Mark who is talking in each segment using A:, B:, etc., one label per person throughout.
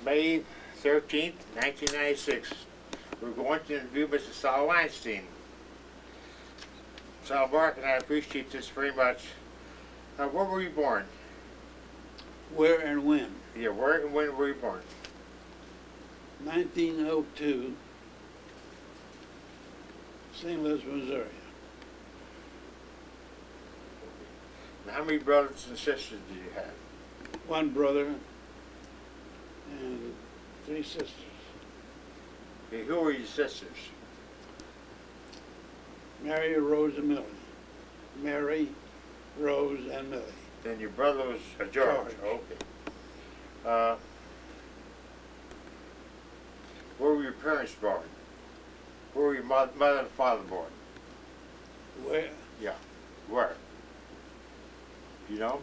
A: May 13th, 1996. We're going to interview Mr. Sol Weinstein. Sol, Mark and I appreciate this very much. Now, where were you born?
B: Where and when?
A: Yeah, where and when were you born?
B: 1902, St. Louis, Missouri.
A: Now, how many brothers and sisters do you have?
B: One brother and 3 sisters.
A: Okay, who are your sisters?
B: Mary, Rose, and Millie. Mary, Rose, and Millie.
A: Then your brother was George. Okay. Where were your parents born? Where were your mother and father born?
B: Where?
A: Yeah. Where? You know?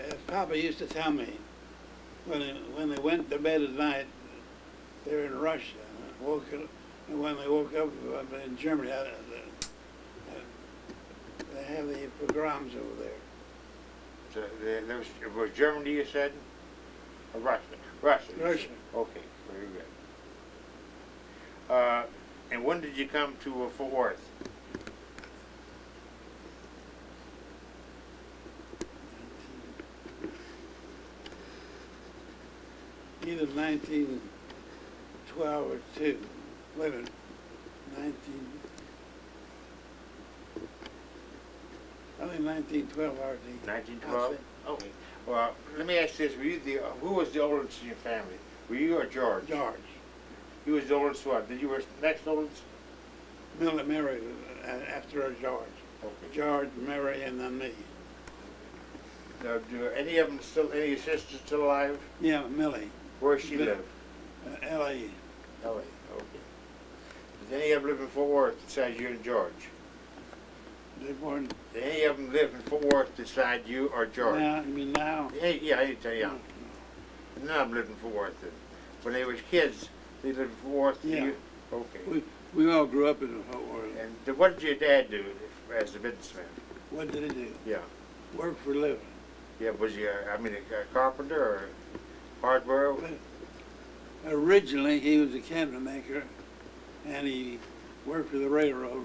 B: As Papa used to tell me, when they went to bed at night, they were in Russia. And when they woke up in Germany, they have the pogroms over there.
A: So it was Germany, you said? Or Russia? Russia.
B: Russia.
A: Okay, very good. And when did you come to Fort Worth?
B: Either 1912 or 2. Wait a minute. 1912 RD.
A: 1912? Okay. Well, let me ask you this. Who was the oldest in your family? Were you or George?
B: George.
A: He was the oldest one. Did you were next oldest?
B: Millie, Mary, after her, George.
A: Okay.
B: George, Mary, and then me.
A: Now, do any of them still, any of your sisters still alive?
B: Yeah, Millie.
A: Where does she live?
B: L.A.
A: L.A., okay. Does any of them live in Fort Worth besides you and George?
B: They born.
A: Did any of them live in Fort Worth beside you or George?
B: Now, you mean now?
A: Yeah, I tell you.
B: No.
A: None of them lived in Fort Worth. When they were kids, they lived in Fort Worth.
B: Yeah.
A: You? Okay.
B: We all grew up in Fort Worth.
A: And what did your dad do as a businessman?
B: What did he do?
A: Yeah.
B: Work for a living.
A: Yeah, was he, a carpenter or hardware?
B: Originally, he was a cabinet maker, and he worked for the railroad,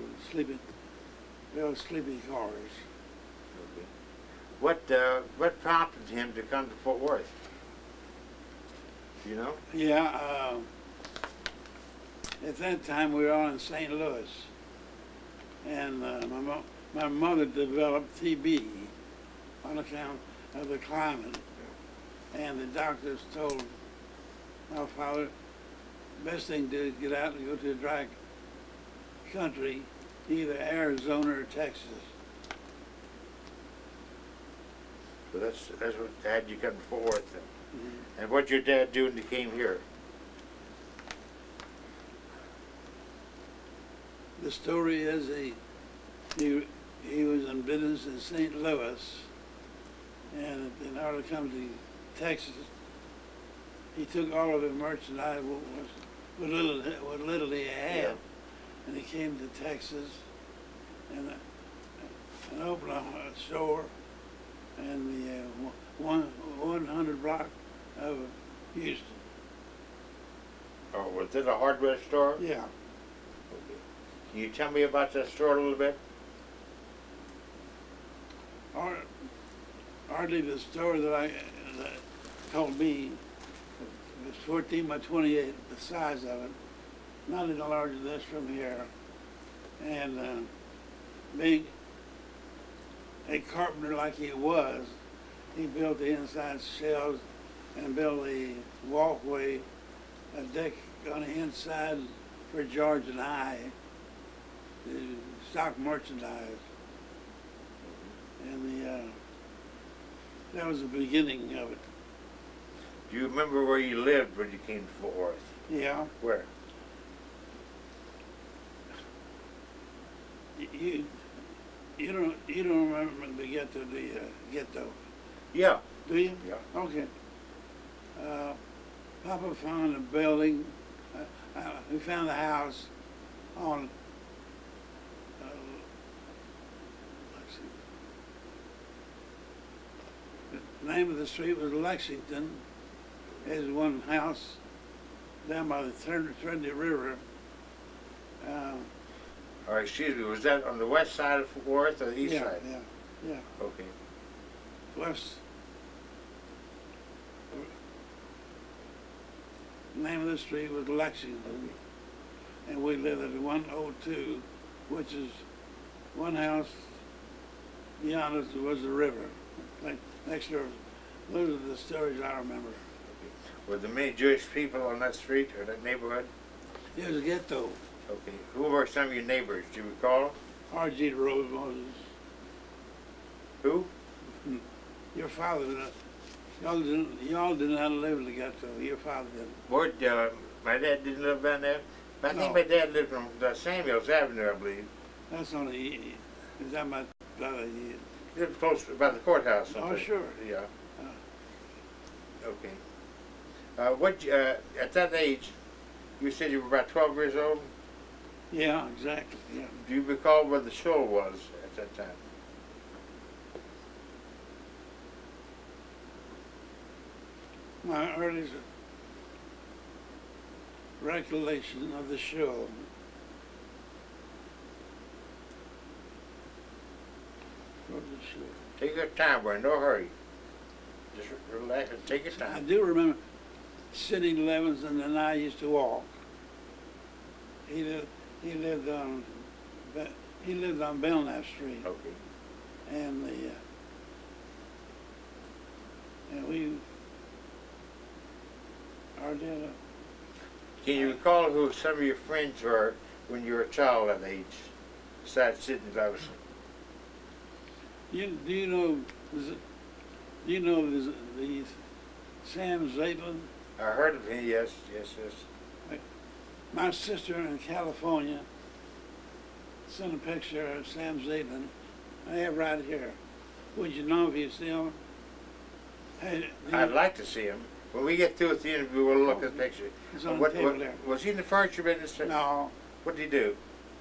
B: built sleeping cars.
A: Okay. What prompted him to come to Fort Worth? Do you know?
B: Yeah, at that time we were all in St. Louis, and my mother developed TB on account of the climate, and the doctors told my father the best thing to do is get out and go to a dry country, either Arizona or Texas.
A: So that's what had you come to Fort Worth then.
B: Mm-hmm.
A: And what did your dad do when he came here?
B: The story is he was in business in St. Louis, and in order to come to Texas, he took all of his merchandise, what little he had,
A: Yeah.
B: and he came to Texas and opened a store in the 100 block of Houston.
A: Oh, was it a hardware store?
B: Yeah.
A: Okay. Can you tell me about that store a little bit?
B: Hardly the store that told me it was 14 by 28, the size of it, not any larger than this from here. And being a carpenter like he was, he built the inside shelves and built a walkway, a deck on the inside for George and I to stock merchandise. And that was the beginning of it.
A: Do you remember where you lived when you came to Fort Worth?
B: Yeah.
A: Where?
B: You don't remember the ghetto?
A: Yeah.
B: Do you?
A: Yeah.
B: Okay. Papa found a building. We found the house on. Let's see. The name of the street was Lexington. There's one house down by the Trinity River.
A: Or excuse me, was that on the west side of Fort Worth or the east side?
B: Yeah.
A: Okay.
B: West. The name of the street was Lexington, and we lived at 102, which is one house beyond us was the river. Like next door, those are the stories I remember.
A: Were there many Jewish people on that street or that neighborhood?
B: It was a ghetto.
A: Okay. Who were some of your neighbors? Do you recall?
B: R.G. Rose Moses.
A: Who?
B: Your father did not. Y'all did not live in the ghetto. Your father did.
A: What? My dad didn't live down there. But I think my dad lived on Samuels Avenue, I believe.
B: That's on the. Is that my brother?
A: He lived close by the courthouse.
B: Oh, sure.
A: Yeah. Okay. At that age, you said you were about 12 years old?
B: Yeah, exactly. Yeah.
A: Do you recall where the show was at that time?
B: My earliest recollection of the show.
A: Take your time, boy. No hurry. Just relax and take your
B: I
A: time.
B: do remember Sidney Levinson and I used to walk. He lived on Belknap Street,
A: Okay.
B: and we our dad.
A: Can you recall who some of your friends were when you were a child that age, besides Sidney Levinson?
B: Do you know the Sam Zaitlin?
A: I heard of him. Yes.
B: My sister in California sent a picture of Sam Zaitlin. I have right here. Would you know if you see him? Hey,
A: I'd like to see him. When we get through with the interview, we'll look at the picture.
B: It's on the table there.
A: Was he in the furniture business?
B: No.
A: What did he do?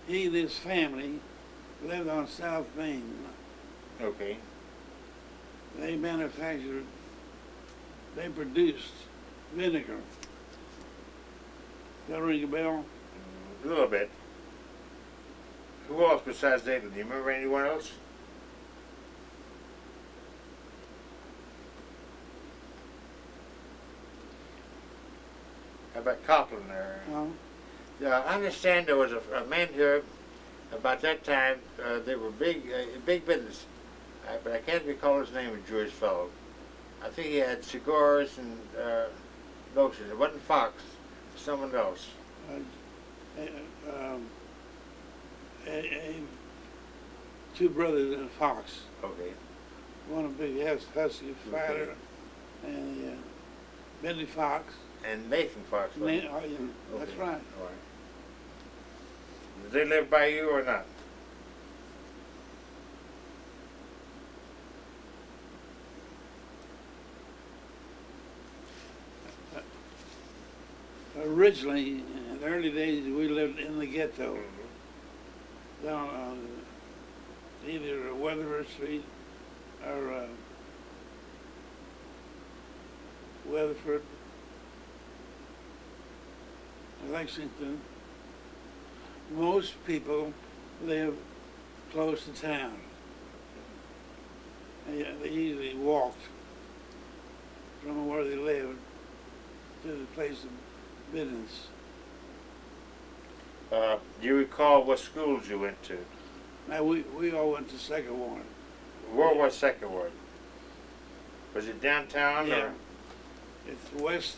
B: He and his family lived on South Main.
A: Okay.
B: They produced vinegar. That ring a bell?
A: A little bit. Who else besides David? Do you remember anyone else? How about Copland there?
B: No.
A: I understand there was a man here about that time. They were big business, but I can't recall his name. A Jewish fellow. I think he had cigars and lotions. It wasn't Fox. Someone else.
B: Two brothers in Fox.
A: Okay.
B: One a big husky fighter, and Bentley Fox.
A: And Nathan Fox.
B: Yeah, that's
A: Okay.
B: right.
A: All right. Did they live by you or not?
B: Originally, in the early days, we lived in the ghetto, down on either Weatherford Street or Weatherford, Lexington. Most people live close to town. They usually walked from where they lived to the place of business.
A: Do you recall what schools you went to?
B: Now, we all went to Second Ward.
A: Where was Second Ward? Was it downtown
B: Yeah.
A: or?
B: It's west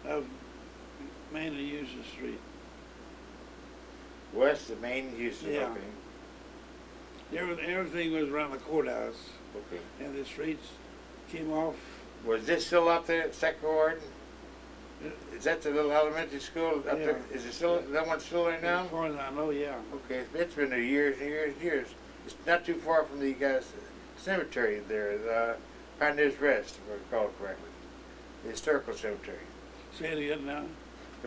B: of Main and Houston Street.
A: West of Main, Houston.
B: Yeah.
A: Okay.
B: Everything was around the courthouse,
A: Okay.
B: and the streets came off.
A: Was this still up there at Second Ward? Is that the little elementary school up there? Is it still, that one still there now?
B: As far as I know, yeah.
A: Okay, it's been there years and years and years. It's not too far from the cemetery there, the Pioneers Rest, if I recall correctly. The historical cemetery.
B: Say it again now.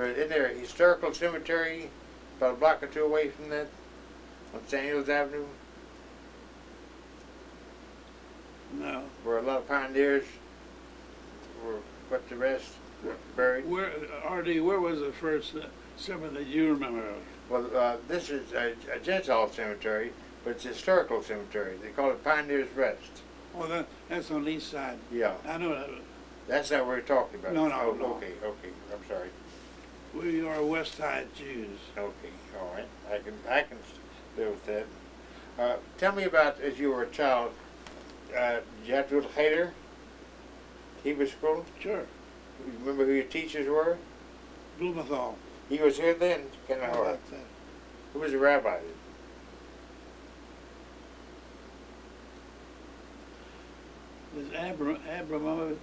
A: In there, historical cemetery, about a block or two away from that, on Samuels Avenue,
B: No.
A: where a lot of pioneers but the rest buried.
B: Where, R.D., where was the first cemetery that you remember of?
A: Well, this is a Gentile cemetery, but it's a historical cemetery. They call it Pioneer's Rest.
B: Oh, that's on the east side.
A: Yeah.
B: I know that.
A: That's not what we're talking about.
B: No, no,
A: oh,
B: no.
A: Okay, I'm sorry.
B: We are West Side Jews.
A: Okay, all right. I can live with that. Tell me about, as you were a child, did you have to go to Cheder? Hebrew school?
B: Sure.
A: You remember who your teachers were?
B: Blumenthal.
A: He was here then?
B: How about that?
A: Who was the rabbi?
B: There's Abramovich.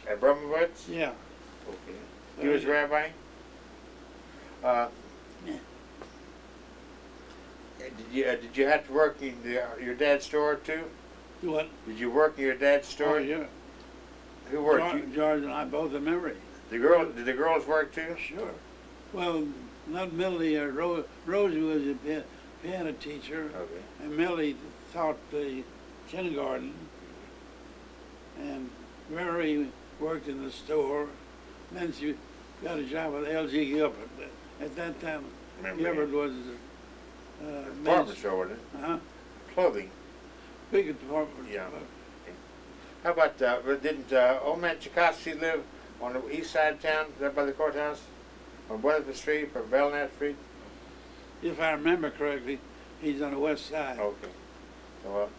A: Abramovich?
B: Yeah.
A: Okay. He was rabbi?
B: Yeah.
A: Did you have to work in your dad's store too?
B: Do what?
A: Did you work in your dad's store?
B: Oh, yeah.
A: Who worked?
B: George and I both in memory.
A: Did the girls work too?
B: Sure. Well, not Millie. Rosie was a piano teacher,
A: Okay.
B: and Millie taught the kindergarten, and Mary worked in the store. Then she got a job with L.G. Gilbert. At that time, Gilbert was
A: department store, wasn't it?
B: Huh?
A: Clothing.
B: Big department.
A: Yeah. How about, didn't old man Chikowski live on the east side of town, there by the courthouse? On Weatherford Street, or Belknap Street?
B: If I remember correctly, he's on the west side.
A: Okay. So,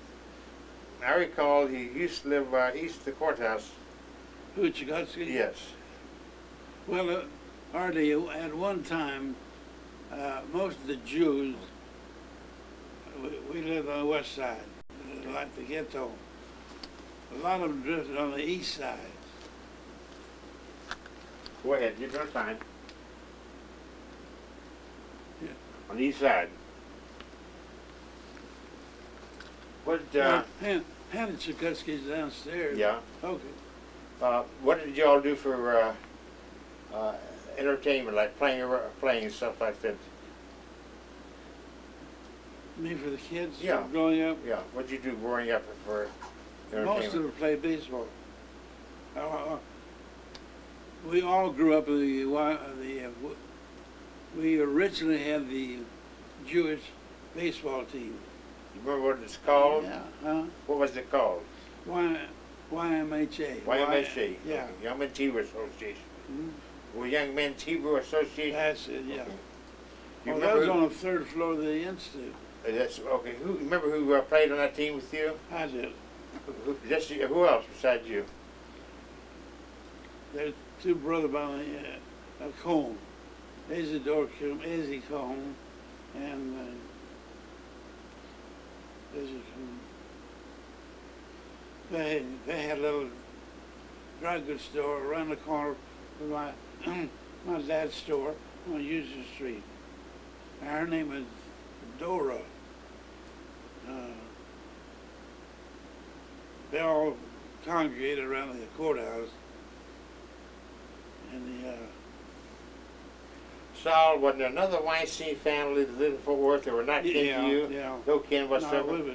A: I recall he used to live east of the courthouse.
B: Who, Chikowski?
A: Yes.
B: Well, Artie, at one time, most of the Jews, we lived on the west side, like the ghetto. A lot of them drifted on the east side.
A: Go ahead, you're doing fine.
B: Yeah.
A: On the east side. What,
B: Hannah Chikowski's downstairs.
A: yeah.
B: Okay.
A: What did y'all do for entertainment, like playing and stuff like that?
B: Me for the kids
A: Yeah.
B: growing up?
A: Yeah. What did you do growing up for entertainment?
B: Most of them played baseball. We all grew up in we originally had the Jewish baseball team.
A: You remember what it's called?
B: Yeah. Huh?
A: What was it called?
B: YMHA.
A: YMHA.
B: Yeah.
A: Okay. Young Men's Hebrew Association.
B: Mm-hmm.
A: Well, Young Men's Hebrew Association?
B: That's it, yeah.
A: Okay. You
B: Well, that was
A: remember
B: on the third floor of the institute.
A: That's okay. Remember who played on that team with you?
B: I did.
A: Who else besides you?
B: There's two brothers by Cone, Isidore Izzy Cone, and Izzy Cone. They had a little dry goods store around the corner from my dad's store on Union Street. And her name was Dora. They all congregated around the courthouse. And
A: Sol, wasn't there another Weinstein family that lived in Fort Worth that were not kin to you?
B: Yeah.
A: No kin whatsoever?
B: No,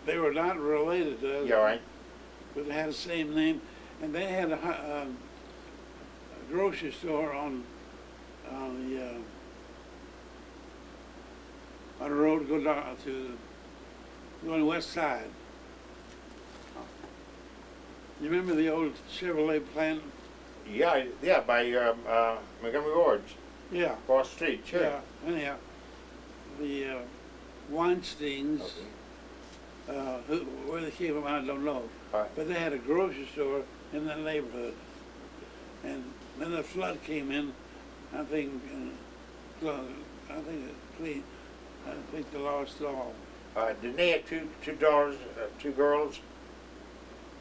B: they were not related to us.
A: Yeah, right.
B: But they had the same name. And they had a grocery store on the road going west side. You remember the old Chevrolet plant?
A: Yeah, by Montgomery Ward's.
B: Yeah.
A: Across the street, sure.
B: Yeah, anyhow. The Weinsteins, where they came from, I don't know.
A: Right.
B: But they had a grocery store in that neighborhood. And then the flood came in, I think they lost it all.
A: Didn't they have two daughters, two girls,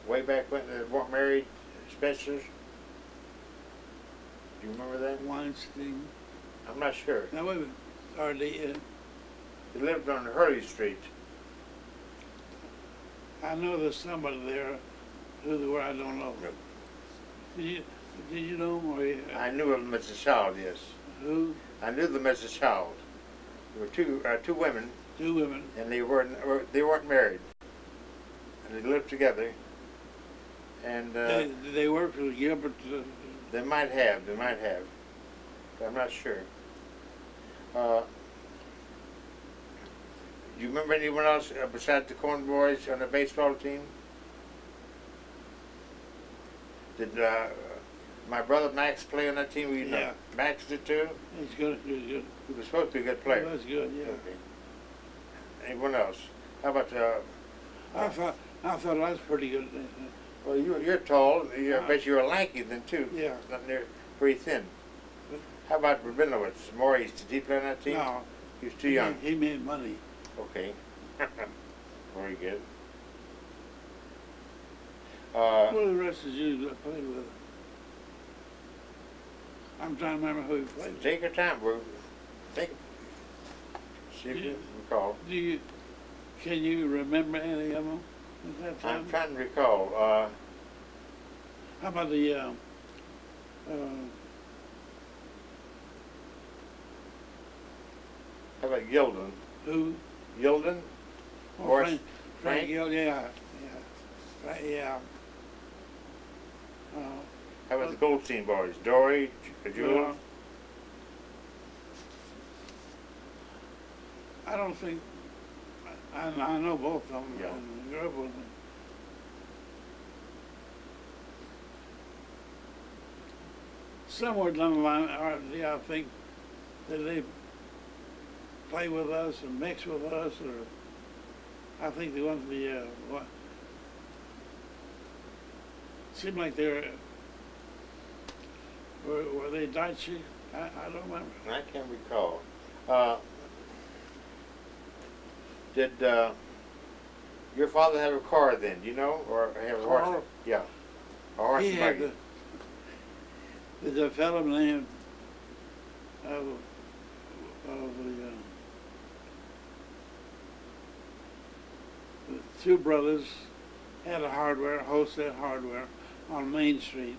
A: way back when they weren't married, Spencers? Do you remember that?
B: Weinstein.
A: I'm not sure.
B: Now wait a minute. Are they,
A: They lived on Hurley Street.
B: I know there's somebody there. Who they were, I don't know.
A: No.
B: Did you know them? Or
A: I knew them as a child, yes.
B: who?
A: I knew them as a child. There were two women,
B: Two women.
A: and they weren't married, and they lived together. And
B: they worked for Gilbert.
A: they might have. They might have. But I'm not sure. Do you remember anyone else besides the Corn Boys on the baseball team? Did my brother Max play on that team?
B: Yeah.
A: Max did too?
B: He's good. He was good.
A: He was supposed to be a good player.
B: He was good, yeah.
A: Okay. Anyone else? How about
B: I thought I was pretty good.
A: well, you're tall. I bet you're lanky then too.
B: Yeah.
A: Not near pretty thin. How about Rabinowitz? Maurice, did he play on that team?
B: No.
A: He was too young.
B: He made money.
A: Okay. Very good.
B: What are the rest of you that played with? I'm trying to remember who he played with.
A: Take your time, bro. Think. See if you recall.
B: Can you remember any of them at that time?
A: I'm trying to recall.
B: How about the
A: How about Gilden?
B: who?
A: Gilden?
B: Oh,
A: Morris?
B: Frank Gill, yeah. Right, yeah.
A: How about the Goldstein boys? Dory, Jules?
B: I don't think, I know both of them.
A: Yeah.
B: And grew up with them. Somewhere down the line, I think that they play with us and mix with us, or I think they want to be, seemed like they're, were they Dutch? I don't remember.
A: I can't recall. Did your father have a car then? Do you know, or have a horse?
B: Car?
A: Yeah, a horse
B: He
A: and
B: had
A: buggy.
B: there's a fellow named the two brothers had a wholesale hardware on Main Street,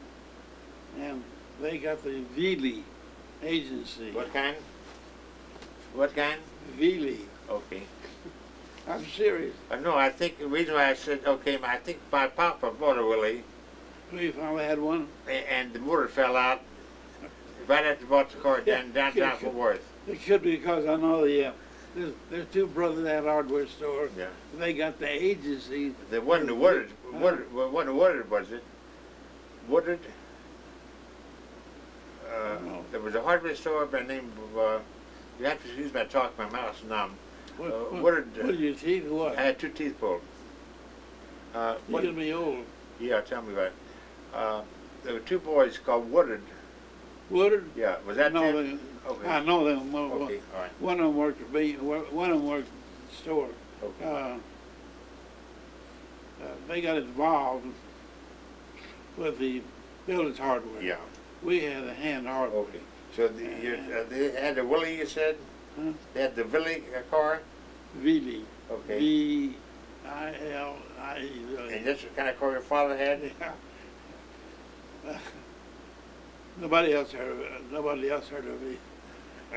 B: and they got the Veely agency.
A: What kind? What kind?
B: Veely.
A: Okay.
B: I'm serious.
A: No, I think the reason why I said okay, I think my papa bought a Willie,
B: We finally had one.
A: and the motor fell out right after bought the car downtown Fort Worth.
B: It could be because I know there's two brothers at a hardware store.
A: Yeah.
B: They got the agency.
A: There wasn't a Woodard. Wasn't a Woodard, was it? Woodard.
B: No.
A: There was a hardware store by the name of. You have to excuse my talk. My mouth's numb. Woodard.
B: What your teeth? What?
A: I had two teeth pulled.
B: You're gonna be old.
A: Yeah, tell me about it. There were two boys called Woodard.
B: Woodard?
A: Yeah, was that
B: No,
A: them? Okay.
B: I know them.
A: Okay, all right.
B: One of them worked at one of them worked at the store.
A: Okay.
B: They got involved with the builders hardware.
A: Yeah.
B: We had a hand hardware.
A: Okay. So they had the Willie, you said?
B: Huh?
A: They had the Willie car?
B: Veely.
A: Okay.
B: V-I-L-I-E.
A: And that's the kind of car your father had?
B: Yeah. Nobody else heard of it. Nobody else heard of it.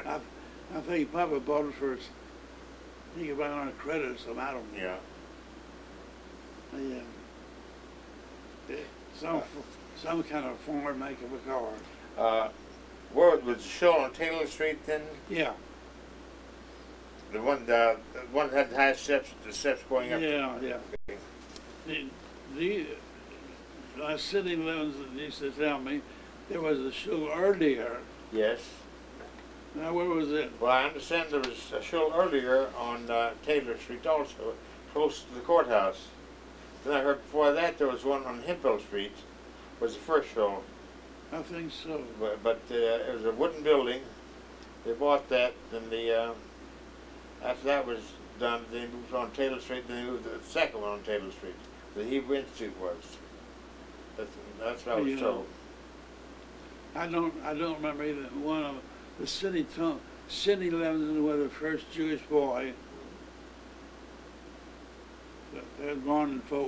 B: I think Papa bought it first. He could buy it on credit or something. I don't know.
A: Yeah.
B: Some kind of foreign make of a car.
A: Where was the show on Taylor Street then?
B: Yeah.
A: The one that had the high steps, the steps going up.
B: Yeah, yeah.
A: Okay.
B: City Livings used to tell me there was a show earlier.
A: Yes.
B: Now, where was it?
A: Well, I understand there was a show earlier on Taylor Street also, close to the courthouse. Then I heard before that there was one on Hemphill Street, was the first show.
B: I think so.
A: But it was a wooden building. They bought that, and after that was done, they moved on Taylor Street, then they moved to the second one on Taylor Street. The Hebrew Institute was. That's what I was told.
B: I don't remember either one of them. The City Levinson was the first Jewish boy that was born in Fort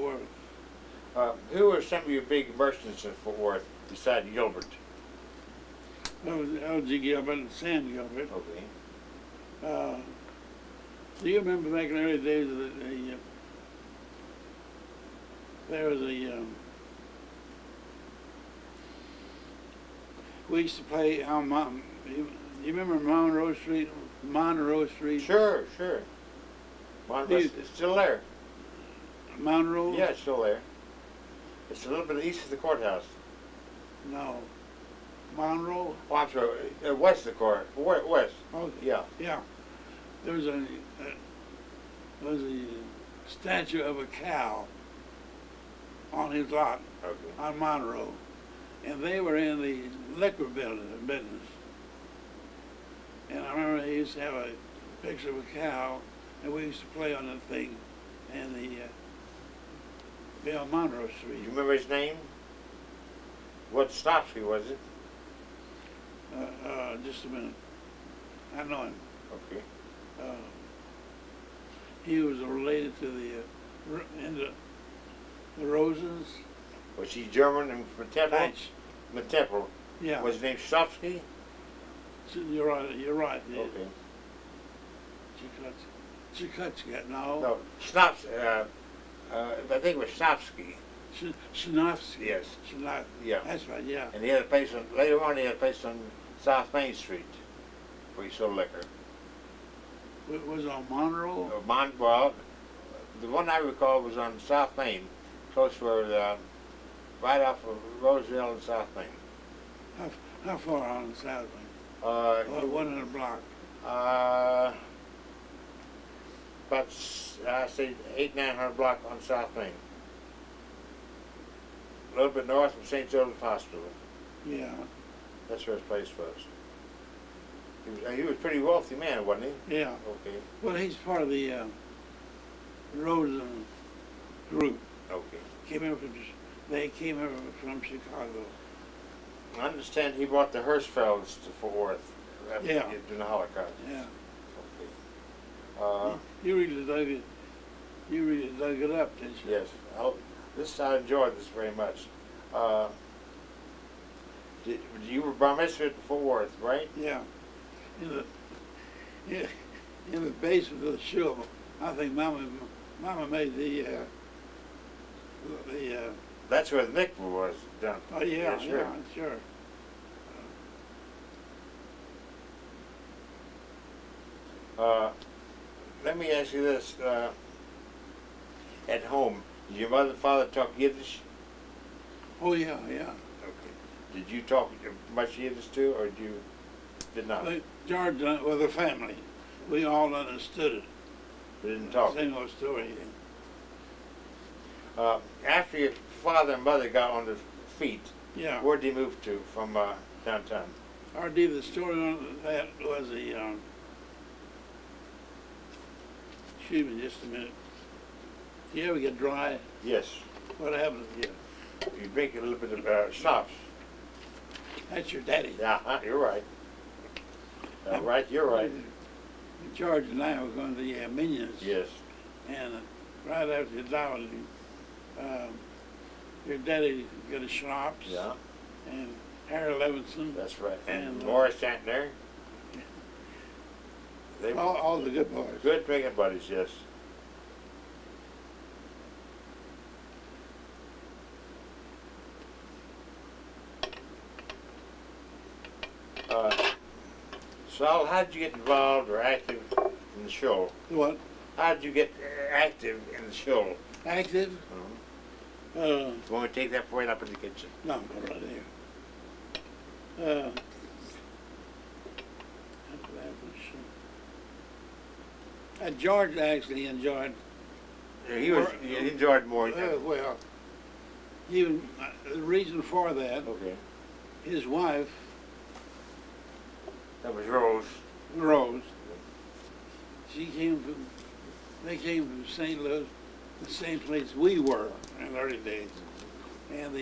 B: Worth.
A: Who were some of your big merchants in Fort Worth besides Gilbert?
B: That was L.G. Gilbert and Sam Gilbert.
A: Okay.
B: Do you remember back in the early days of there was a we used to play on you remember Monroe Street? Monroe Street?
A: Sure. It's still there.
B: Monroe?
A: Yeah, it's still there. It's a little bit east of the courthouse.
B: No. Monroe?
A: Oh, I'm sorry. West of the court. West.
B: Okay.
A: Yeah.
B: Yeah. There was a statue of a cow on his lot
A: Okay.
B: on Monroe, and they were in the liquor business. And I remember they used to have a picture of a cow, and we used to play on that thing, and on Monroe Street.
A: You remember his name? What Snopsky was it?
B: Just a minute. I know him.
A: Okay.
B: He was related to the Roses.
A: Was he German and from Temple? Temple.
B: Yeah.
A: Was his name Snopsky?
B: You're right. Yeah.
A: Okay.
B: Chikuchka, no.
A: No, Snops. I think it was Snopsky.
B: Shinofsky.
A: Yes. Yeah.
B: That's right. Yeah.
A: And he had a place on. Later on, he had a place on South Main Street where he sold liquor.
B: It was on Monroe.
A: Well, the one I recall was on South Main, close where, right off of Roseville and South Main.
B: How far on the South Main? 100 block.
A: About I say 800-900 block on South Main. A little bit north of St. Joseph Hospital.
B: Yeah.
A: That's where his place was. He was a pretty wealthy man, wasn't he?
B: Yeah.
A: Okay.
B: Well, he's part of the Rosen group.
A: Okay.
B: They came over from Chicago.
A: I understand he brought the Hirschfelds to Fort Worth after during the Holocaust.
B: Yeah.
A: Okay.
B: You really dug it up, didn't you?
A: Yes. I enjoyed this very much. You were bar mitzvah at Fort Worth, right?
B: Yeah. In the basement of the shul, I think Mama made the
A: That's where the mikvah was done.
B: Oh yeah,
A: sure.
B: Sure.
A: Let me ask you this: at home, did your mother and father talk Yiddish?
B: Oh yeah.
A: Okay. Did you talk much Yiddish too, or did not?
B: George, with the family, we all understood it.
A: We didn't talk.
B: Same old story.
A: After your father and mother got on their feet,
B: Yeah.
A: where did he move to from downtown?
B: R.D., the story on that was excuse me just a minute. Do you ever get dry?
A: Yes.
B: What happens to you?
A: You drink a little bit of schnapps.
B: That's your daddy.
A: Yeah, you're right. You're right.
B: George and I were going to the Minions.
A: Yes.
B: And right after the died, your daddy got a schnapps.
A: Yeah.
B: And Harry Levinson.
A: That's right. And
B: And,
A: Morris Chantner. They were
B: all the good boys.
A: good drinking buddies, yes. Sol, how did you get involved or active in the show?
B: What?
A: How did you get active in the show?
B: Active?
A: You want me to take that for you up in the kitchen?
B: No, I'm right here. George actually enjoyed.
A: Yeah, he enjoyed more.
B: Well, even the reason for that,
A: Okay.
B: his wife,
A: That was Rose.
B: Rose, they came from St. Louis, the same place we were in the early days. And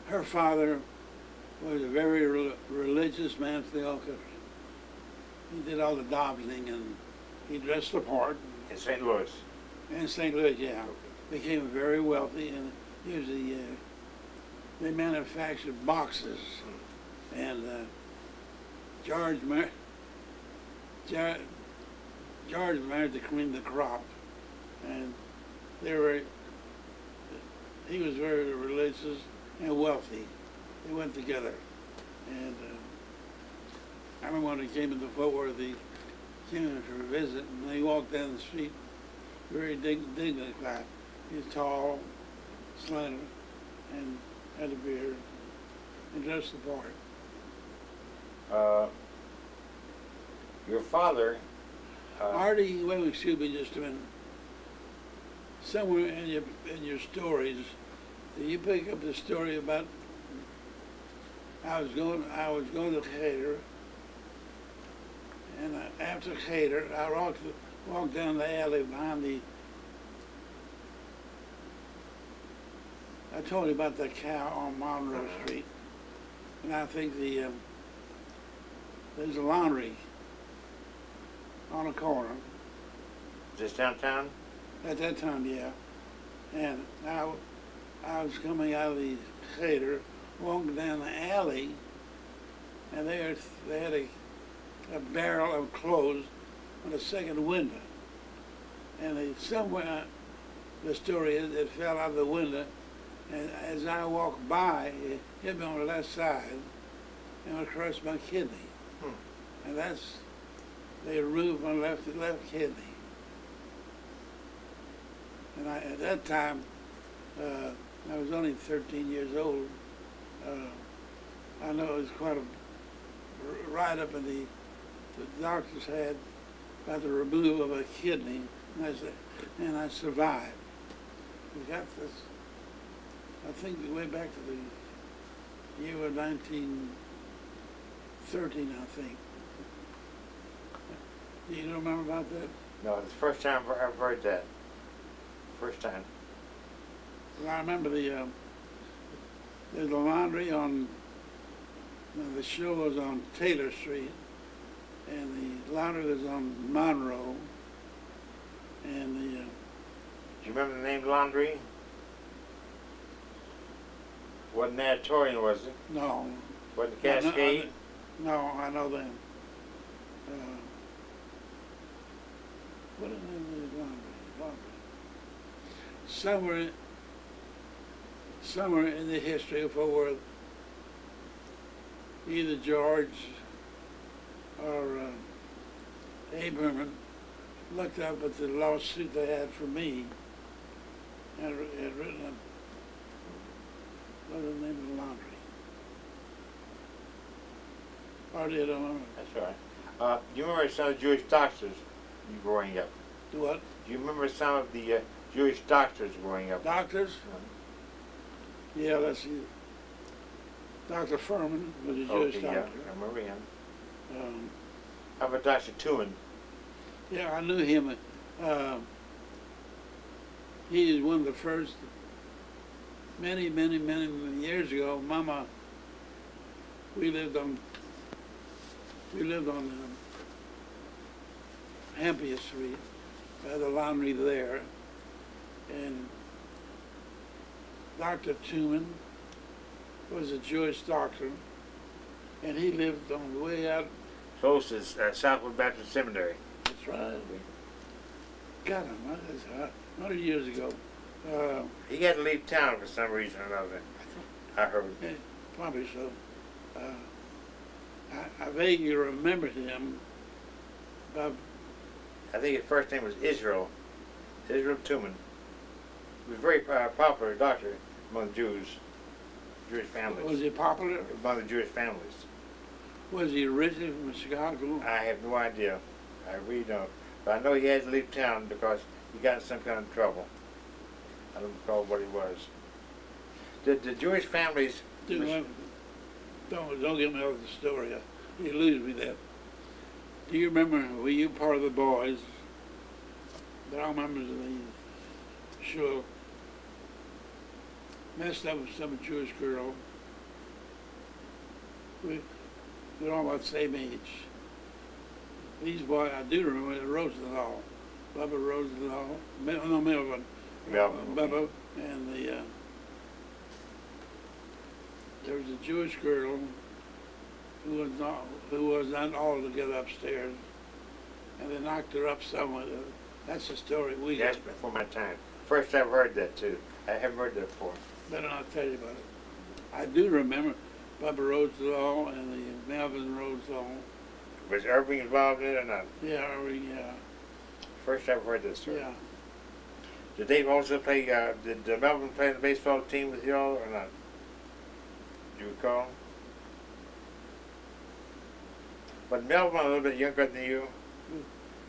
B: her father was a very religious man for the Alcatraz. He did all the davening and he dressed the part.
A: In St. Louis.
B: In St. Louis, yeah. Became very wealthy, and he was they manufactured boxes. And George married the cream of the crop, and he was very religious, and wealthy. They went together. And I remember when he came into Fort Worth, he came in for a visit, and they walked down the street very dignified. He was tall, slender, and had a beard, and dressed the part.
A: Your father...
B: Artie, wait, excuse me just a minute. Somewhere in your stories, you pick up the story about I was going to Cater, and after Cater, I walked down the alley behind the. I told you about that cow on Monroe Street, and I think there's a laundry on a corner.
A: Just downtown?
B: At that time, yeah. And I was coming out of the theater, walking down the alley, and they had a barrel of clothes on the second window. And somewhere, the story is, it fell out of the window, and as I walked by, it hit me on the left side, and it crushed my kidney. And they removed my left kidney. And at that time, I was only 13 years old. I know it was quite a ride up in the doctors had about the removal of a kidney, and I survived. We got this, I think we went back to the year of 1913, I think. Do you remember about that?
A: No, it's the first time I've heard that. First time.
B: Well, I remember there's a laundry on, the show was on Taylor Street, and the laundry was on Monroe, and the...
A: Do you remember the name Laundry? Wasn't Natatorian, was it?
B: No.
A: Wasn't Cascade?
B: No, I know them. What is the name of the laundry? Somewhere in the history of Fort Worth, either George or Abe Herman looked up at the lawsuit they had for me and had written up, what was the name of the laundry? Hardly I don't remember.
A: That's right. Do you remember some of the Jewish doctors growing up?
B: Do what?
A: Do you remember some of the Jewish doctors growing up?
B: Doctors? Yeah, let's see. Dr. Furman was a Jewish doctor.
A: Yeah, I remember him. How about Dr. Tuman?
B: Yeah, I knew him. He is one of the first, many years ago. Mama, we lived on Hampia Street, by the laundry there, and Dr. Tuman was a Jewish doctor, and he lived on the way out.
A: Close as Southwood Baptist Seminary.
B: That's right. Got him. That's 100 years ago.
A: He had to leave town for some reason or another. I heard.
B: Yeah, probably so. I vaguely remember him.
A: I think his first name was Israel Tuman. He was a very popular doctor among Jewish families.
B: Was he popular?
A: Among the Jewish families.
B: Was he originally from Chicago?
A: I have no idea. I really don't. But I know he had to leave town because he got in some kind of trouble. I don't recall what he was. Did the Jewish families...
B: Don't get me off the story. You lose me there. Do you remember, were you part of the boys? They're all members of the show. Messed up with some Jewish girl. We're all about the same age. These boys, I do remember Rosenthal, Bubba Rosenthal, Melvin, Bubba, and there was a Jewish girl who was not altogether upstairs, and they knocked her up somewhere. That's the story we got.
A: That's before my time. First I've heard that too. I haven't heard that before.
B: Better not tell you about it. I do remember Bubba Rosenthal and the Melvin Rosenthal.
A: Was Irving involved in it or not?
B: Yeah, yeah.
A: First I've heard this story.
B: Yeah.
A: Did Dave also play, did Melvin play in the baseball team with y'all or not? Do you recall? But Melvin a little bit younger than you?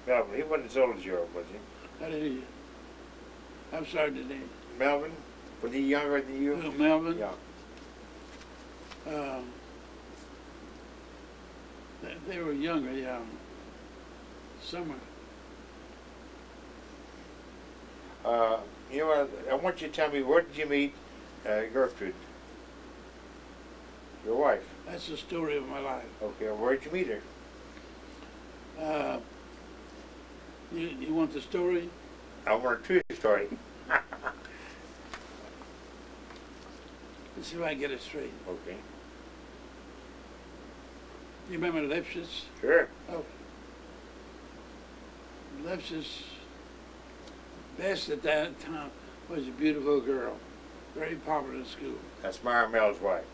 A: Melvin, he wasn't as old as you are, was he?
B: I didn't hear. I'm sorry, today.
A: Melvin? Was he younger than you?
B: Melvin?
A: Yeah.
B: They were younger, yeah. Summer.
A: You know what, I want you to tell me, where did you meet Gertrude? Your wife?
B: That's the story of my life.
A: Okay, where did you meet her?
B: You want the story?
A: I want a true story.
B: Let's see if I can get it straight.
A: Okay.
B: You remember Lipschitz?
A: Sure.
B: Oh. Lipschitz, best at that time, was a beautiful girl. Very popular in school.
A: That's Myra Mell's wife.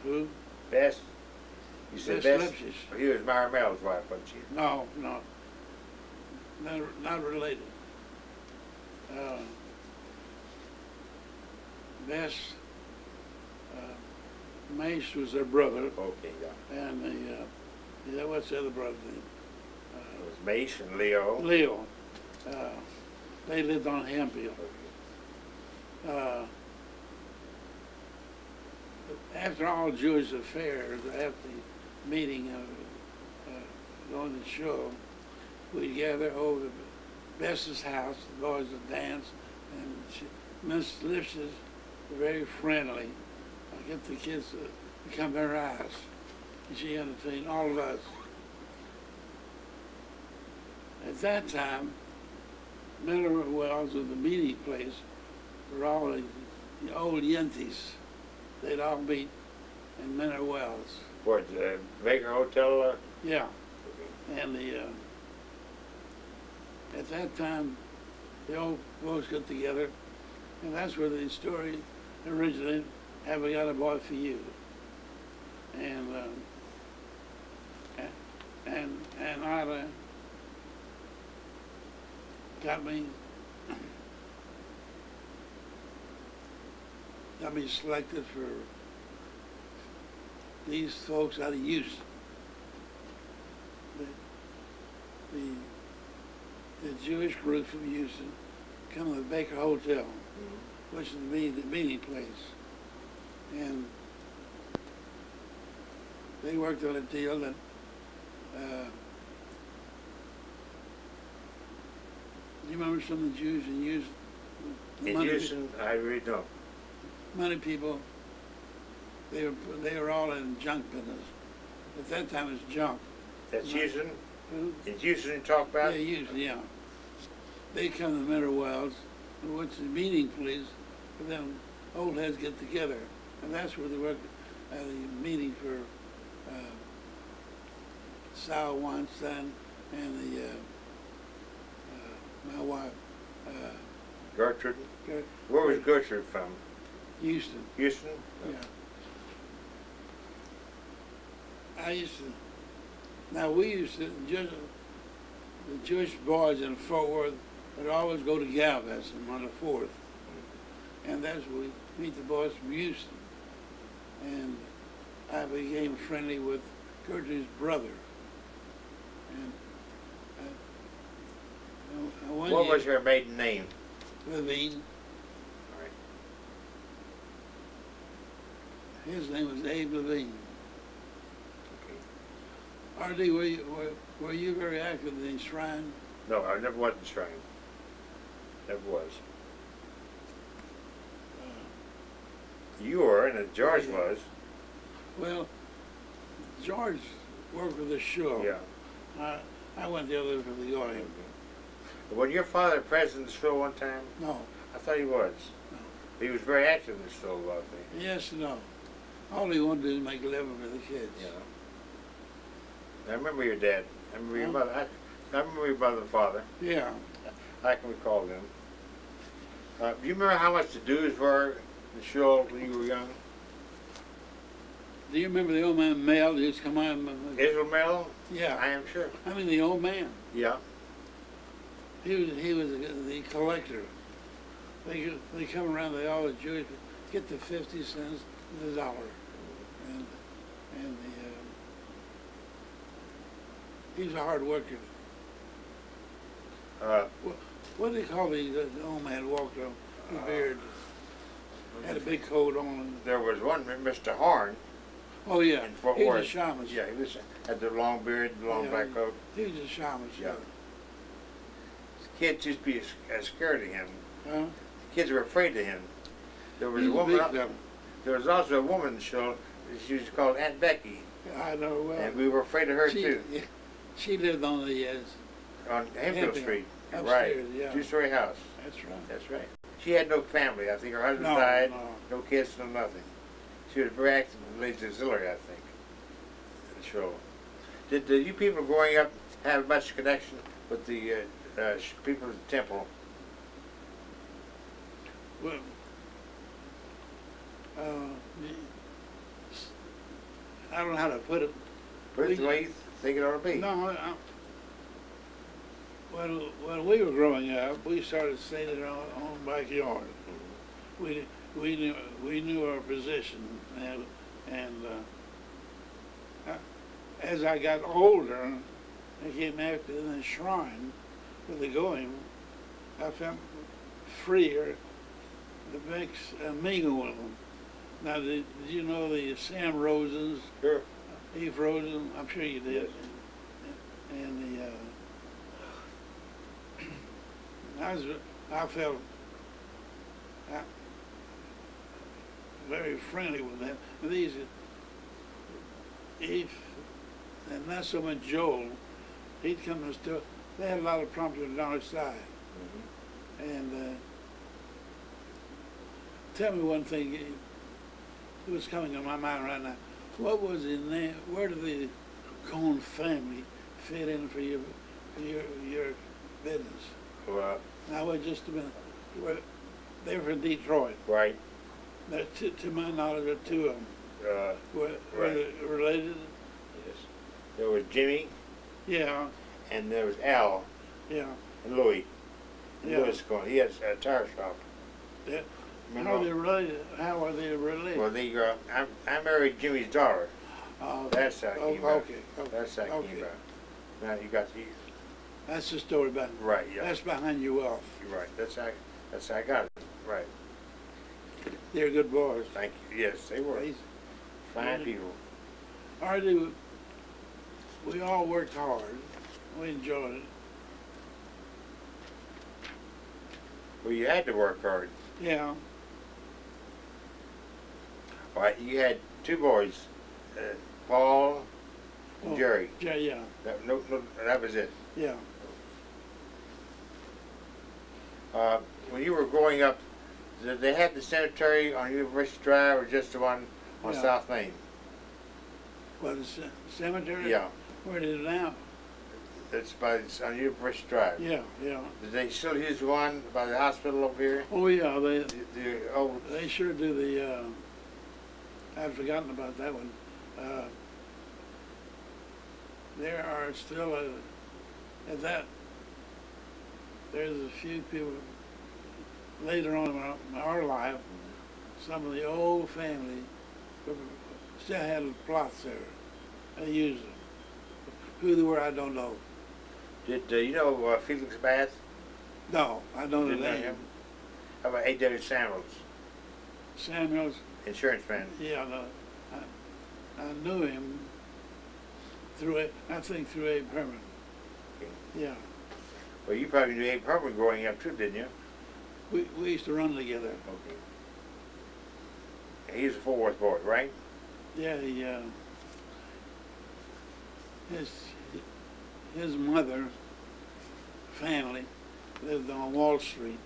B: Who?
A: Bess? You said
B: Bess
A: Bess?
B: Lipschitz.
A: Well, he was Myra Mell's wife, wasn't she?
B: No, no. Not related. Bess Mace was her brother,
A: Okay, yeah.
B: and what's the other brother's name?
A: It was Mace and Leo.
B: Leo. They lived on Hemphill.
A: Okay.
B: After all Jewish affairs, after the meeting of going to the show, we'd gather over Bess's house, the boys would dance, and Miss Lipschitz was very friendly. I get the kids to come to her house, and she entertained all of us. At that time, Miller Wells was the meeting place for all the old Yenties. They'd all meet in Miller Wells.
A: What, the Baker Hotel?
B: Yeah. And at that time, the old folks got together, and that's where the story originated. Have I got a boy for you? And Ida got me selected for these folks out of Houston. The Jewish group from Houston come to the Baker Hotel, which is the meeting place. And they worked on a deal that you remember some of the Jews in Houston?
A: In Houston, I really don't.
B: Money people, they were all in junk business. At that time, it was junk.
A: That's Houston?
B: Who?
A: In Houston you talk about?
B: Yeah, Houston, yeah. They come to Miller Wells, which is a meeting place, and then old heads get together. And that's where they worked at the meeting for Sol Weinstein and my wife.
A: Gertrude? Where was Gertrude from?
B: Houston.
A: Houston?
B: Yeah. I used to, now we used to, the Jewish boys in Fort Worth would always go to Galveston on the 4th. And that's where we meet the boys from Houston. And I became friendly with Gertrude's brother. And
A: what was her maiden name?
B: Levine.
A: All right.
B: His name was Abe Levine.
A: Okay.
B: R.D., were you very active in the shrine?
A: No, I never was in shrine. Never was. You were, and George was.
B: Well, George worked with the show.
A: Yeah.
B: I went the other way for the audience.
A: Was your father president of the show one time?
B: No.
A: I thought he was.
B: No.
A: He was very active in the show, I think.
B: Yes and no. All he wanted to do was make a living for the kids.
A: Yeah. I remember your dad. I remember your mother. I remember your mother and father.
B: Yeah.
A: I can recall them. Do you remember how much the dues were in the show when you were young?
B: Do you remember the old man Mel who used to come on?
A: Israel Mel?
B: Yeah.
A: I am sure.
B: I mean, the old man.
A: Yeah.
B: He was the collector. They come around, they always Jewish, get the 50 cents, the dollar. And he's a hard worker. What do they call the old man who walked on with a beard? Had a big coat on.
A: There was one, Mr. Horn.
B: Oh yeah,
A: in Fort
B: he
A: Worth.
B: was a shaman.
A: Yeah, he was, had the long beard, the long black coat.
B: He was a shaman.
A: Yeah. Kids used to be scared of him.
B: Huh?
A: Kids were afraid of him. There was a woman. There was also a woman show. She was called Aunt Becky.
B: I know well.
A: And we were afraid of her too.
B: She lived on the
A: on Hemphill Street.
B: Upstairs,
A: Right.
B: Yeah.
A: Two-story house.
B: That's right.
A: That's right. She had no family. I think her husband died. No kids, no nothing. She was very active in Ladies Auxiliary, I think. So, did you people growing up have much connection with the people of the temple?
B: Well, I don't know how to put it.
A: Put it the way you think it ought to be.
B: No, when we were growing up, we started staying in our own backyard. We knew our position, and as I got older, I came after the shrine with the going. I felt freer to mix and mingle with them. Now, did you know the Sam Rosen's?
A: Sure.
B: Eve Rosen, I'm sure you did.
A: Yes.
B: And I felt very friendly with them. These, Eve, and not so much Joel, he'd come to the store. They had a lot of problems on our side. And tell me one thing, it was coming to my mind right now. What was the name, where did the Cohn family fit in for your business?
A: Well,
B: Now, wait just a minute. They were from Detroit.
A: right.
B: Now, to my knowledge, there are two of them. Were they related?
A: Yes. There was Jimmy.
B: Yeah.
A: And there was Al.
B: Yeah.
A: And Louis. And
B: Yeah.
A: Louis going. He has a tire shop.
B: Yeah. How are they related? How are they related?
A: Well, I married Jimmy's daughter. That's how it came about.
B: Okay.
A: That's how it came about. Now you got the.
B: That's the story behind.
A: Right. Yeah.
B: That's behind your wealth.
A: You're right. That's how I got it. Right.
B: They're good boys.
A: Thank you. Yes, they were. Fine people.
B: All right, we all worked hard. We enjoyed it.
A: Well, you had to work hard.
B: Yeah.
A: All right. You had two boys, Paul and Jerry.
B: Yeah.
A: That was it.
B: Yeah.
A: When you were growing up, did they have the cemetery on University Drive or just the one on South Main?
B: What, the cemetery?
A: Yeah.
B: Where is it now?
A: It's on University Drive.
B: Yeah.
A: Did they still use the one by the hospital over here?
B: Oh yeah,
A: They
B: sure do the. I'd forgotten about that one. There are still at that. There's a few people later on in our life. Some of the old family still had plots there. They used them. Who they were, I don't know.
A: Did you know Felix Bath?
B: No, I don't know
A: him. How about A.W. Samuels?
B: Samuels?
A: Insurance man.
B: Yeah, no. I knew him through Abe Perman. Okay. Yeah.
A: Well, you probably knew Abe Perman growing up too, didn't you?
B: We used to run together.
A: Okay. He's a Fort Worth boy, right?
B: Yeah, his mother, family, lived on Wall Street.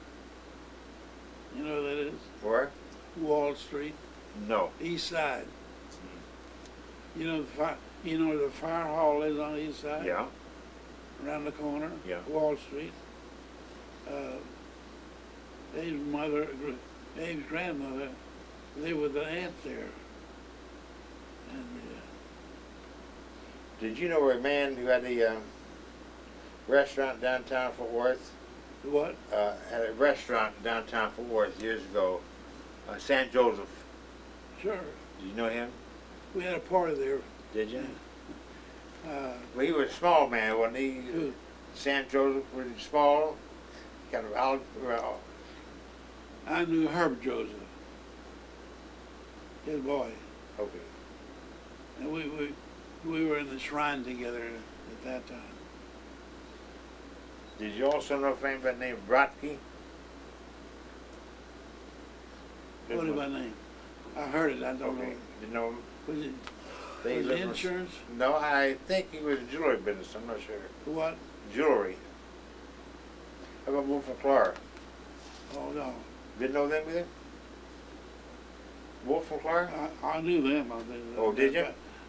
B: You know where that is?
A: Where?
B: Wall Street.
A: No.
B: East Side. You know where the fire hall is on the east side?
A: Yeah.
B: Around the corner?
A: Yeah.
B: Wall Street. Abe's grandmother lived with an aunt there. And
A: Did you know a man who had a restaurant downtown Fort Worth?
B: what?
A: Had a restaurant downtown Fort Worth years ago, San Joseph.
B: Sure.
A: Did you know him?
B: We had a party there.
A: Did you?
B: Uh,
A: Well, he was a small man, wasn't he?
B: who?
A: San Joseph was small, kind of olive.
B: I knew Herb Joseph, his boy.
A: Okay.
B: And we were in the shrine together at that time.
A: Did you also know a family by the name of Brodsky?
B: What is my name? I heard it, I don't
A: Okay.
B: know.
A: You know him?
B: Was it,
A: They
B: was it
A: live in-
B: insurance?
A: No, I think he was in jewelry business. I'm not sure.
B: What?
A: Jewelry. How about Wolf and Clark?
B: Oh, no.
A: Didn't know them either? Wolf and Clark?
B: I knew them. I knew
A: Oh, did you?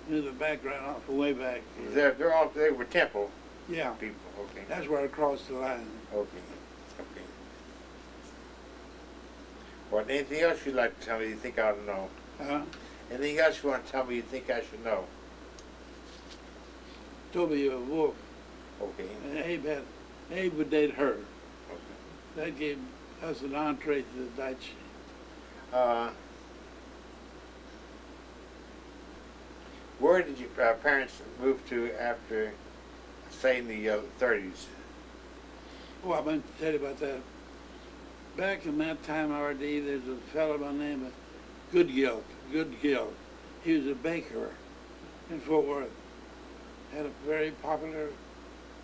B: Knew the background off way back.
A: They were Temple
B: Yeah,
A: people. Okay.
B: that's where I crossed the line.
A: Okay. Okay. Well, anything else you'd like to tell me you think I ought to know?
B: Huh?
A: Anything else you want to tell me you think I should know?
B: Toby Wolf.
A: Okay.
B: And Abe would date her.
A: Okay.
B: That gave us an entree to the Dutch.
A: Where did your parents move to after, say, in the 30s?
B: Oh, I'm going to tell you about that. Back in that time, R.D., there's a fellow by the name of Goodgill. He was a baker in Fort Worth. Had a very popular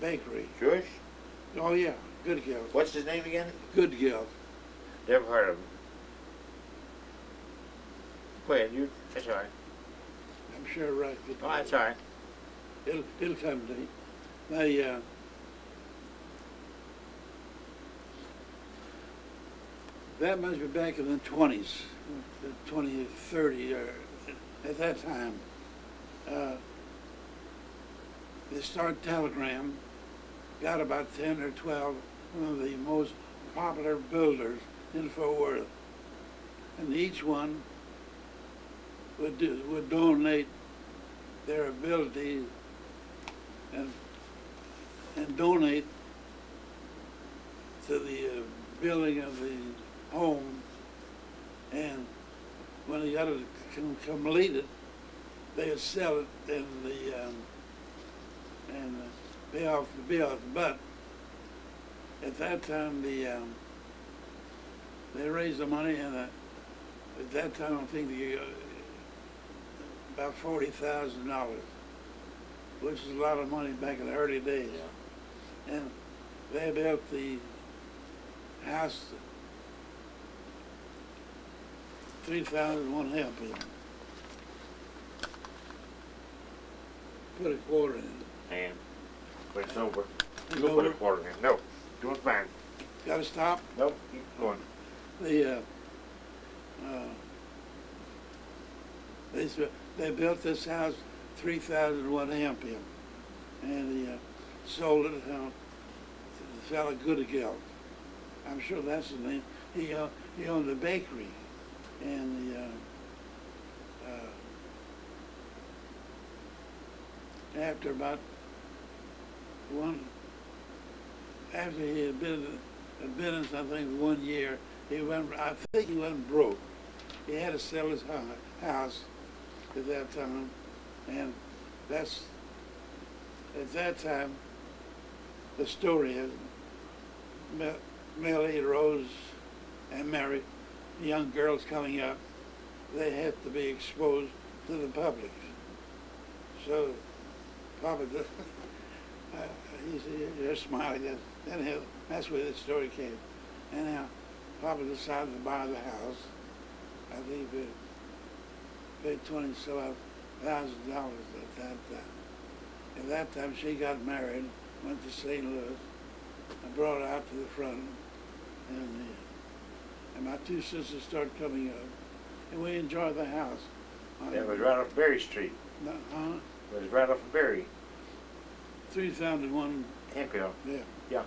B: bakery.
A: Jewish?
B: Oh, yeah, Goodgill.
A: What's his name again?
B: Goodgill.
A: Never heard of him. Go ahead, that's all right.
B: I'm sure right.
A: Oh, that's all right.
B: It'll come to me. That must be back in the 20s, the 20, 30, or at that time. The Star Telegram got about 10 or 12 of the most popular builders in Fort Worth. And each one would donate their ability and donate to the building of the home. And when they got it completed, they would sell it in the and pay off the bills. But at that time, they raised the money, and at that time, I think about $40,000, which is a lot of money back in the early days.
A: Yeah.
B: And they built the house 3,001 help in. Put a quarter in.
A: And but it's over.
B: It's
A: You'll put a
B: over?
A: quarter in. No, doing fine.
B: Got to stop.
A: Nope, keep going.
B: They built this house 3,001 ampium, and they sold it to the fellow Goodgill. I'm sure that's his name. He owned a bakery, and after after he had been in something 1 year, I think he went broke. He had to sell his house at that time, and that's, at that time, the story is Millie, Rose, and Mary, young girls coming up, they had to be exposed to the public. So, Papa, you're smiling. Anyhow, that's where the story came. Anyhow, Papa decided to buy the house. I think he paid $20,000 at that time. At that time, she got married, went to St. Louis, and brought her out to the front, and my two sisters started coming up, and we enjoyed the house.
A: That was right off Berry Street.
B: Huh?
A: It was right off of Berry.
B: 3,001.
A: Hemphill.
B: Yeah.
A: Yeah.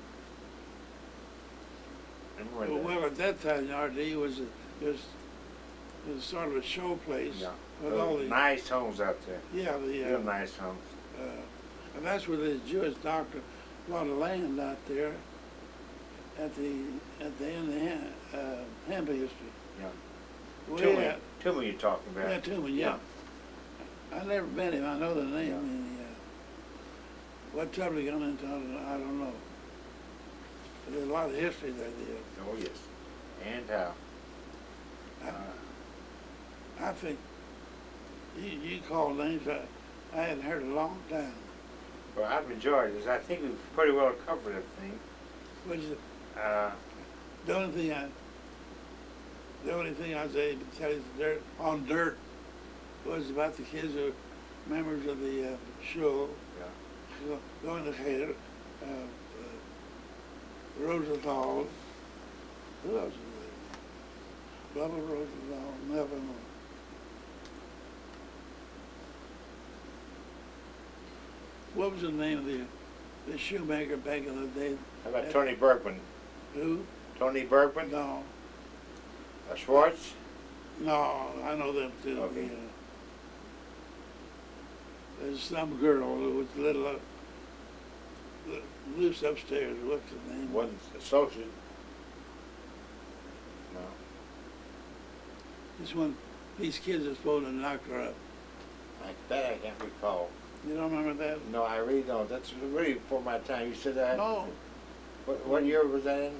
B: Well, at that time, RD was sort of a show place.
A: Yeah.
B: with all the
A: nice homes out there.
B: yeah,
A: Real nice homes.
B: and that's where this Jewish doctor bought a land out there at the end of the Hamby history.
A: Yeah. Tooman you're talking about.
B: Yeah, Tooman, yeah. I've never met him. I know the name.
A: Yeah.
B: And, what trouble he got into, I don't know. But there's a lot of history there.
A: Oh, yes. And how?
B: I think you called names I hadn't heard in a long time.
A: Well, I've enjoyed this. I think we've pretty well covered everything.
B: What is it?
A: Uh,
B: The only thing I was able to tell you on dirt was about the kids who were members of the show.
A: yeah.
B: Going to Hader, Rosenthal. Who else was there? Bubba Rosenthal, Melvin. What was the name of the shoemaker back in the day?
A: How about Tony Bergman?
B: Who?
A: Tony Bergman?
B: No.
A: Schwartz?
B: No, I know them too.
A: Okay.
B: There's some girl who was little loose upstairs. What's her name?
A: Wasn't associate. No.
B: This one, these kids are supposed to knock her up.
A: Like that I can't recall.
B: You don't remember that?
A: No, I really don't. That's really before my time. You said that?
B: No.
A: What year was that in?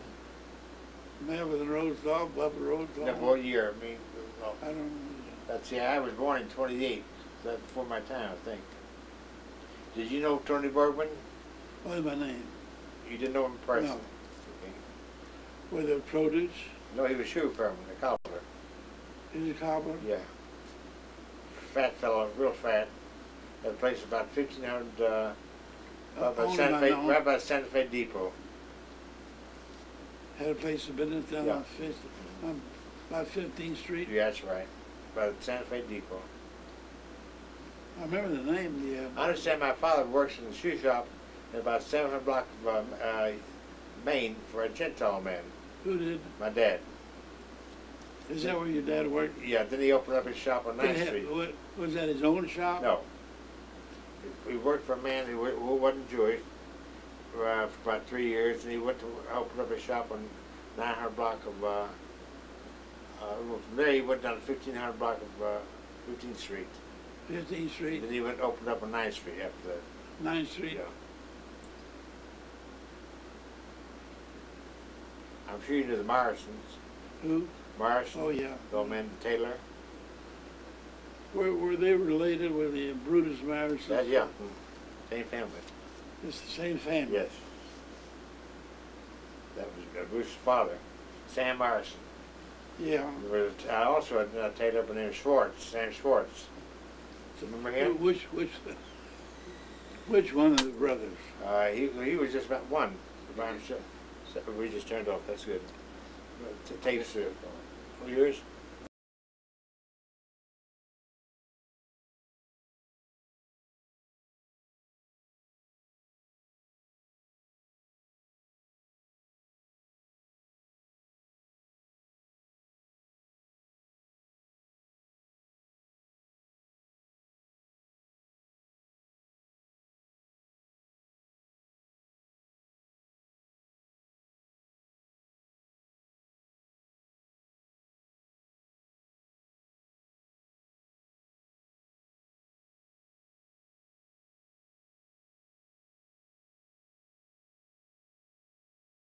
B: Melvin Rosenthal, Bubba Rosenthal.
A: No, what year? I mean, no.
B: I don't know.
A: That's, yeah, I was born in 28. That's before my time, I think. Did you know Tony Bergman?
B: What is my name?
A: You didn't know him in person?
B: No.
A: Okay.
B: With the produce?
A: No, he was shoe firm, a cobbler.
B: Is he cobbler?
A: Yeah. Fat fellow, real fat. That place about 1500, right by Santa Fe Depot.
B: Had a place of business down
A: Yeah.
B: on about 15th Street.
A: Yeah, that's right. By the Santa Fe Depot.
B: I remember the name. Yeah.
A: I understand my father works in the shoe shop in about 700 block of Maine for a Gentile man.
B: Who did?
A: My dad.
B: Is that where your dad worked?
A: Yeah, then he opened up his shop on 9th Street.
B: Was that his own shop?
A: No. He worked for a man who wasn't Jewish for about 3 years, and he went to open up his shop on 900 block of, from there he went down to 1500 block of 15th Street.
B: 15th Street?
A: And then he went and opened up on 9th Street after that.
B: 9th Street?
A: Yeah. I'm sure you knew the Morrisons.
B: Who?
A: Morrison.
B: Oh, yeah.
A: The old man, Taylor.
B: Were they related with the Brutus Morrison?
A: That, yeah. Same family.
B: It's the same family?
A: Yes. That was Bruce's father, Sam Morrison.
B: Yeah.
A: There was also a Taylor by the name of Schwartz, Sam Schwartz. Remember him?
B: Which one of the brothers?
A: He was just about one. We just turned off. That's good. Tapes. Yours?